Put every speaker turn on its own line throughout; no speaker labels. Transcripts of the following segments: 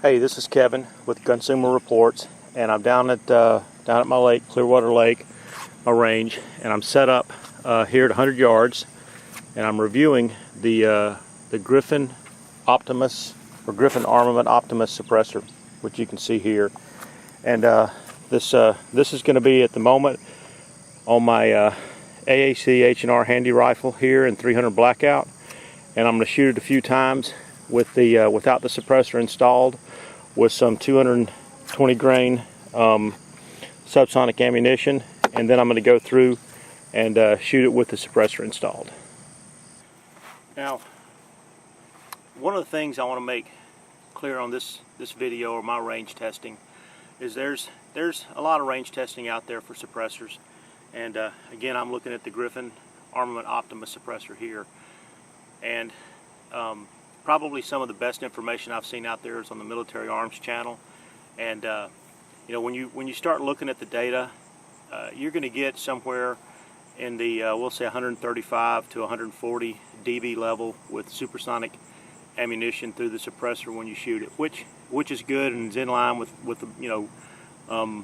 Hey, this is Kevin with Consumer Reports, and I'm down at my lake, Clearwater Lake, my range, and I'm set up here at 100 yards, and I'm reviewing the Griffin Armament Optimus Suppressor, which you can see here. And this is going to be at the moment on my AAC H&R Handi-Rifle here in 300 Blackout, and I'm going to shoot it a few times with the without the suppressor installed, with some 220 grain subsonic ammunition, and then I'm going to go through and shoot it with the suppressor installed. Now, one of the things I want to make clear on this video, or my range testing, is there's a lot of range testing out there for suppressors, and again, I'm looking at the Griffin Armament Optimus Suppressor here, and probably some of the best information I've seen out there is on the Military Arms channel. And you know, when you start looking at the data, you're going to get somewhere in the we'll say 135 to 140 dB level with supersonic ammunition through the suppressor when you shoot it, which is good and is in line with you know,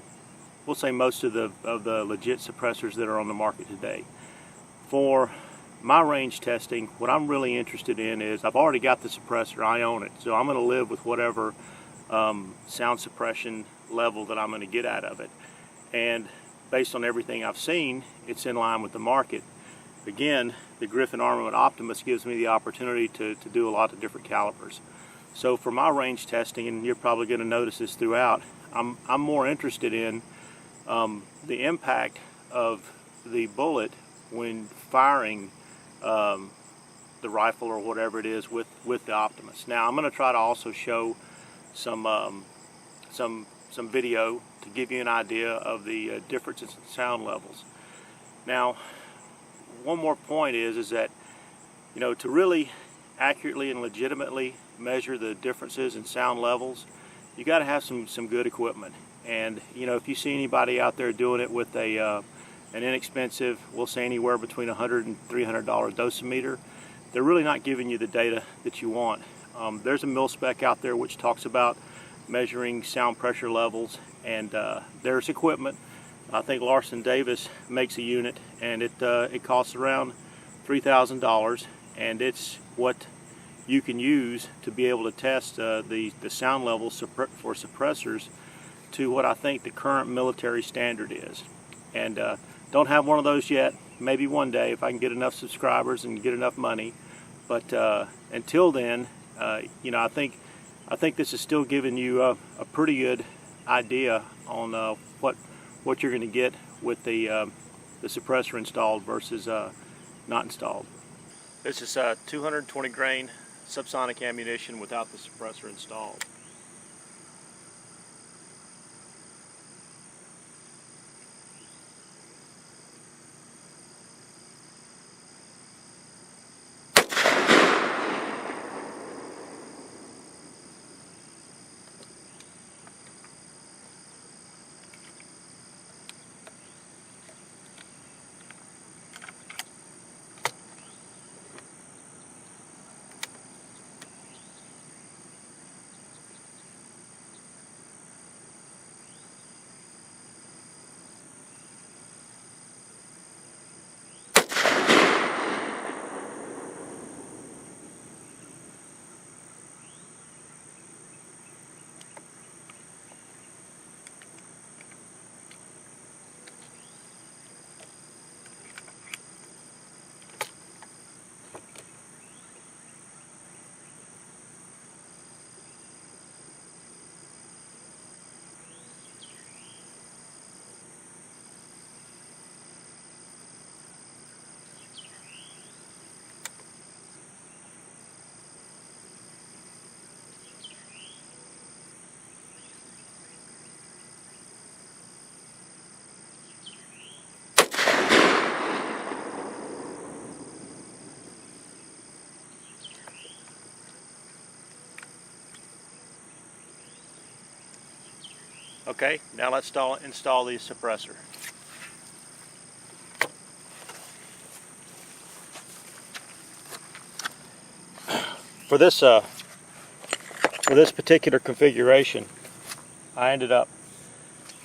we'll say most of the legit suppressors that are on the market today. For my range testing, what I'm really interested in is, I've already got the suppressor, I own it, so I'm going to live with whatever sound suppression level that I'm going to get out of it. And based on everything I've seen, it's in line with the market. Again, the Griffin Armament Optimus gives me the opportunity to do a lot of different calibers. So for my range testing, and you're probably going to notice this throughout, I'm more interested in the impact of the bullet when firing the rifle or whatever it is with the Optimus. Now I'm going to try to also show some video to give you an idea of the differences in sound levels. Now, one more point is that, you know, to really accurately and legitimately measure the differences in sound levels, you got to have some good equipment. And you know, if you see anybody out there doing it with an inexpensive, we'll say anywhere between $100 and $300 dosimeter, they're really not giving you the data that you want. There's a mil spec out there which talks about measuring sound pressure levels, and there's equipment. I think Larson Davis makes a unit, and it costs around $3,000, and it's what you can use to be able to test the sound levels for suppressors to what I think the current military standard is. And don't have one of those yet. Maybe one day if I can get enough subscribers and get enough money. But until then, you know, I think this is still giving you a pretty good idea on what you're going to get with the suppressor installed versus not installed. This is 220 grain subsonic ammunition without the suppressor installed. Okay, now let's install the suppressor. For this for this particular configuration, I ended up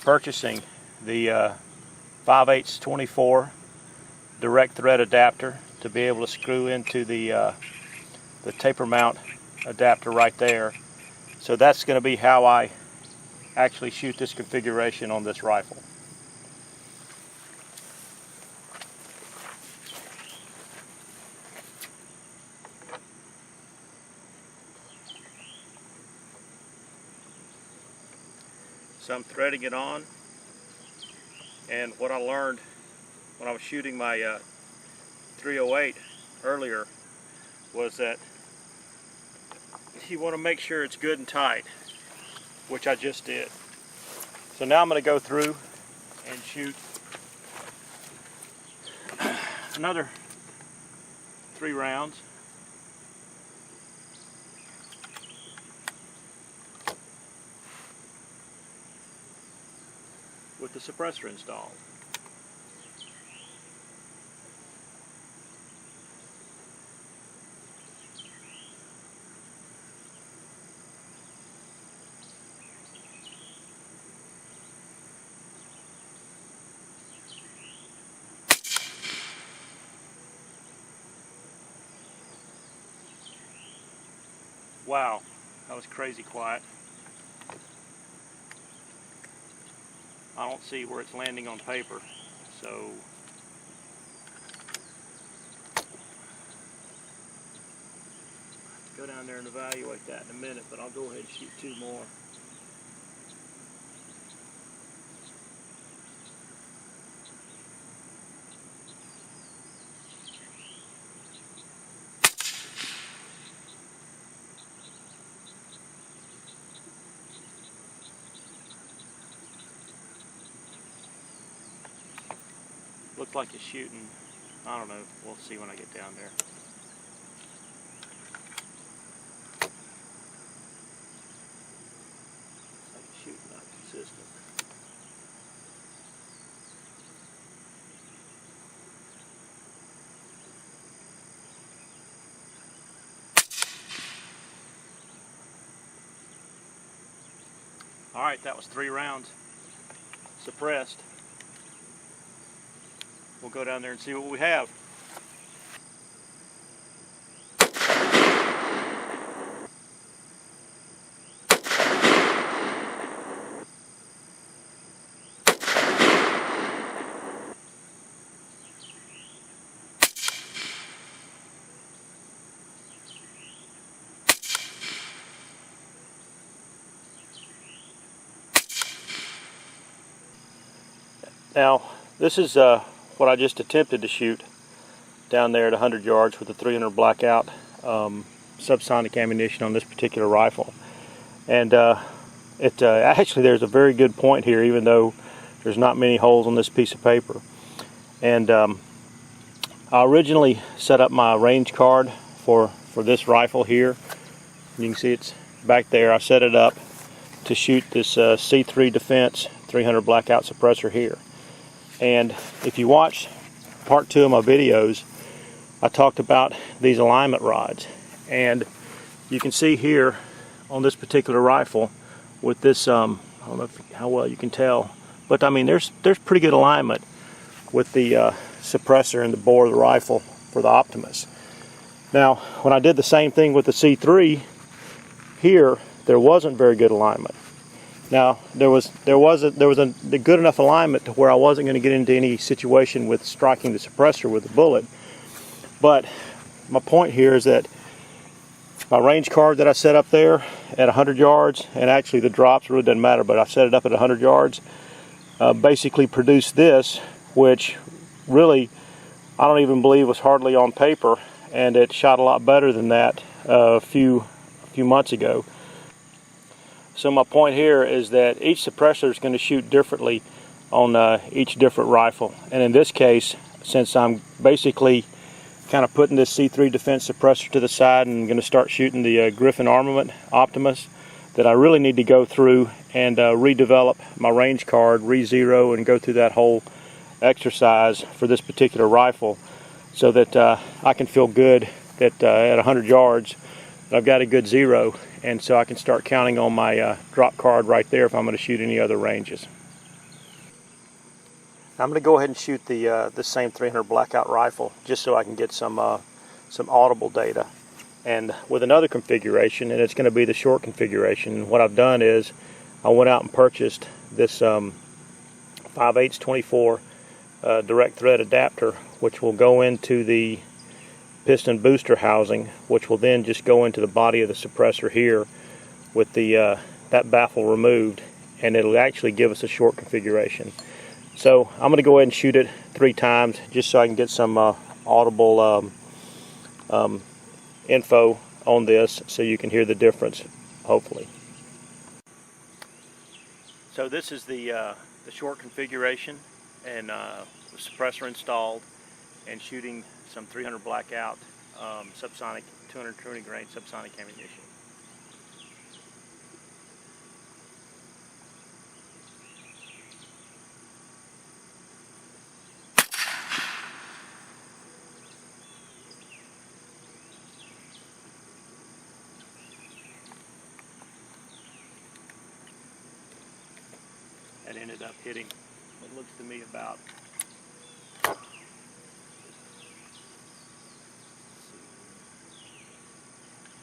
purchasing the 5/8 24 direct thread adapter to be able to screw into the taper mount adapter right there. So that's going to be how I actually shoot this configuration on this rifle. So I'm threading it on, and what I learned when I was shooting my 308 earlier was that you want to make sure it's good and tight, which I just did. So now I'm going to go through and shoot another 3 rounds. With the suppressor installed. Wow, that was crazy quiet. I don't see where it's landing on paper, so go down there and evaluate that in a minute, but I'll go ahead and shoot 2 more. Looks like it's shooting, I don't know, we'll see when I get down there. Looks like it's shooting not consistent. Alright, that was 3 rounds suppressed. We'll go down there and see what we have. Now, this is what I just attempted to shoot down there at 100 yards with the 300 Blackout subsonic ammunition on this particular rifle. And actually there's a very good point here, even though there's not many holes on this piece of paper. And I originally set up my range card for this rifle here. You can see it's back there. I set it up to shoot this C3 Defense 300 Blackout suppressor here. And if you watch part 2 of my videos, I talked about these alignment rods, and you can see here on this particular rifle with this I don't know how well you can tell, but I mean there's pretty good alignment with the suppressor and the bore of the rifle for the Optimus. Now when I did the same thing with the C3 here, there wasn't very good alignment. Now there was a good enough alignment to where I wasn't going to get into any situation with striking the suppressor with a bullet. But my point here is that my range card that I set up there at 100 yards, and actually the drops really doesn't matter, but I set it up at 100 yards, basically produced this, which really I don't even believe was hardly on paper, and it shot a lot better than that a few months ago. So my point here is that each suppressor is going to shoot differently on each different rifle. And in this case, since I'm basically kind of putting this C3 Defense suppressor to the side and going to start shooting the Griffin Armament Optimus, that I really need to go through and redevelop my range card, re-zero, and go through that whole exercise for this particular rifle so that I can feel good that at 100 yards I've got a good zero and so I can start counting on my drop card right there if I'm going to shoot any other ranges. I'm going to go ahead and shoot the same 300 Blackout rifle just so I can get some audible data, and with another configuration, and it's going to be the short configuration. What I've done is I went out and purchased this 5/8 24 direct thread adapter, which will go into the piston booster housing, which will then just go into the body of the suppressor here with the that baffle removed, and it'll actually give us a short configuration. So I'm going to go ahead and shoot it 3 times just so I can get some audible info on this, so you can hear the difference, hopefully. So this is the short configuration, and the suppressor installed, and shooting some 300 Blackout subsonic 220 grain subsonic ammunition. That ended up hitting what looks to me about, I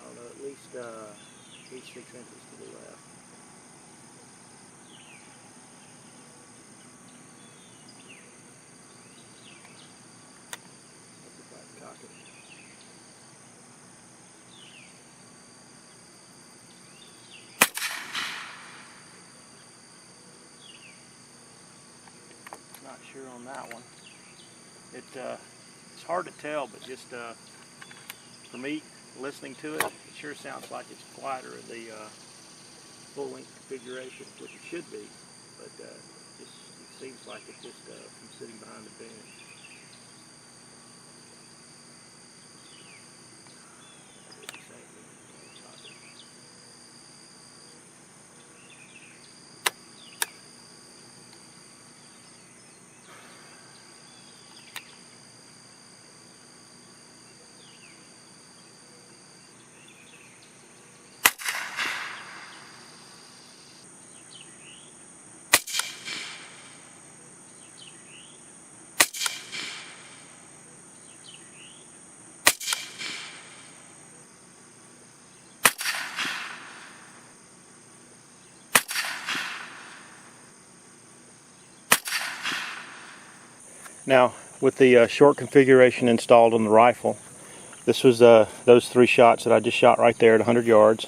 don't know, at least 6 inches to the left. If I can cock it. Not sure on that one. It's hard to tell, but just for me, listening to it, it sure sounds like it's quieter in the full-length configuration, which it should be, but it seems like it's just from sitting behind the bench. Now, with the short configuration installed on the rifle, this was those 3 shots that I just shot right there at 100 yards.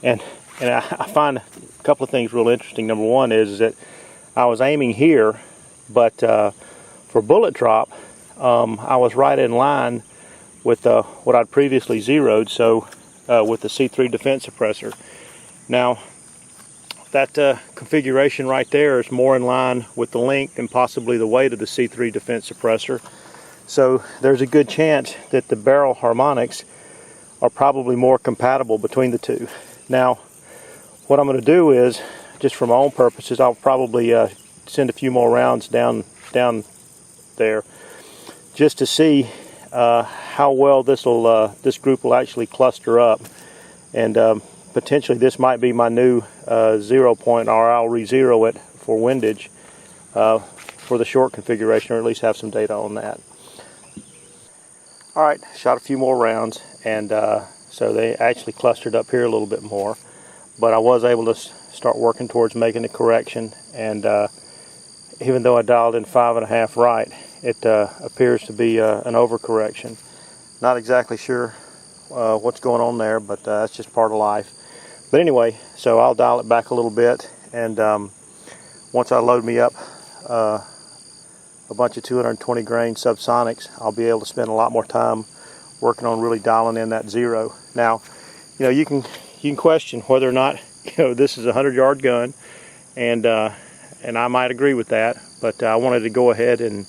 And I find a couple of things real interesting. Number one is that I was aiming here, but for bullet drop, I was right in line with what I'd previously zeroed, so with the C3 defense suppressor. Now, that configuration right there is more in line with the length and possibly the weight of the C3 defense suppressor. So there's a good chance that the barrel harmonics are probably more compatible between the two. Now, what I'm going to do is, just for my own purposes, I'll probably send a few more rounds down there just to see how well this group will actually cluster up, and potentially this might be my new 0 point, or I'll re-zero it for windage for the short configuration, or at least have some data on that. Alright, shot a few more rounds, and so they actually clustered up here a little bit more, but I was able to start working towards making a correction, and even though I dialed in 5.5 right, it appears to be an overcorrection. Not exactly sure what's going on there, but that's just part of life. But anyway, so I'll dial it back a little bit, and once I load me up a bunch of 220 grain subsonics, I'll be able to spend a lot more time working on really dialing in that zero. Now, you can question whether or not this is a 100-yard gun, and I might agree with that, but I wanted to go ahead and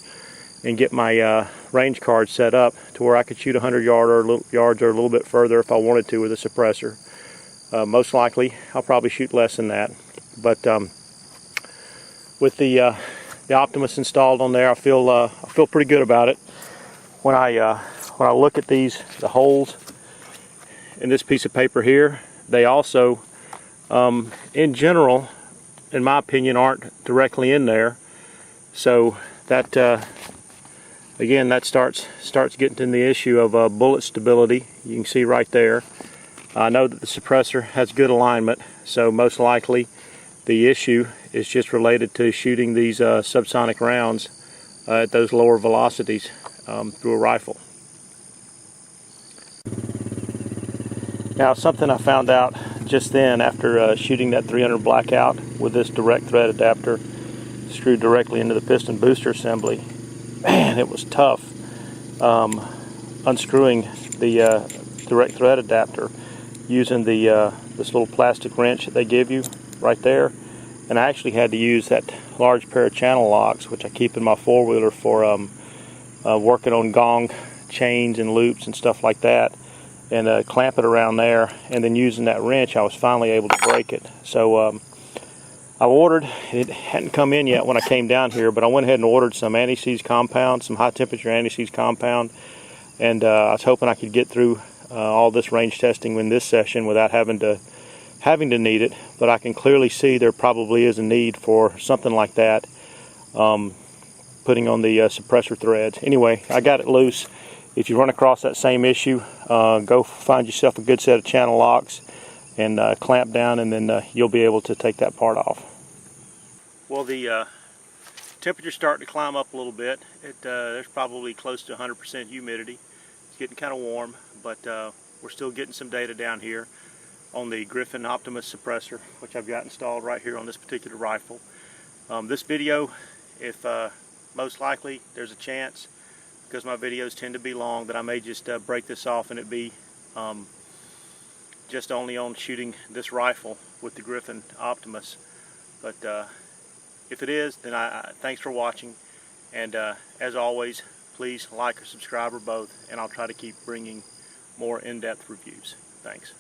get my range card set up to where I could shoot 100 yards or a little bit further if I wanted to with a suppressor. Most likely, I'll probably shoot less than that, but with the Optimus installed on there, I feel pretty good about it. When I look at the holes in this piece of paper here, They also, in general, in my opinion, aren't directly in there. So that, again, that starts getting to the issue of bullet stability. You can see right there. I know that the suppressor has good alignment, so most likely the issue is just related to shooting these subsonic rounds at those lower velocities through a rifle. Now, something I found out just then after shooting that 300 Blackout with this direct thread adapter screwed directly into the piston booster assembly, man, it was tough unscrewing the direct thread adapter using this little plastic wrench that they give you right there. And I actually had to use that large pair of channel locks, which I keep in my four-wheeler for working on gong chains and loops and stuff like that, and clamp it around there. And then using that wrench, I was finally able to break it. So I ordered, it hadn't come in yet when I came down here, but I went ahead and ordered some anti-seize compound, some high temperature anti-seize compound, and I was hoping I could get through all this range testing in this session without having to need it. But I can clearly see there probably is a need for something like that, putting on the suppressor threads. Anyway, I got it loose. If you run across that same issue, go find yourself a good set of channel locks and clamp down, and then you'll be able to take that part off. Well, the temperature's starting to climb up a little bit. There's probably close to 100% humidity. It's getting kind of warm, but we're still getting some data down here on the Griffin Optimus suppressor, which I've got installed right here on this particular rifle. This video, if most likely there's a chance, because my videos tend to be long, that I may just break this off and it be just only on shooting this rifle with the Griffin Optimus. But if it is, then thanks for watching, and as always, please like or subscribe or both, and I'll try to keep bringing more in-depth reviews. Thanks.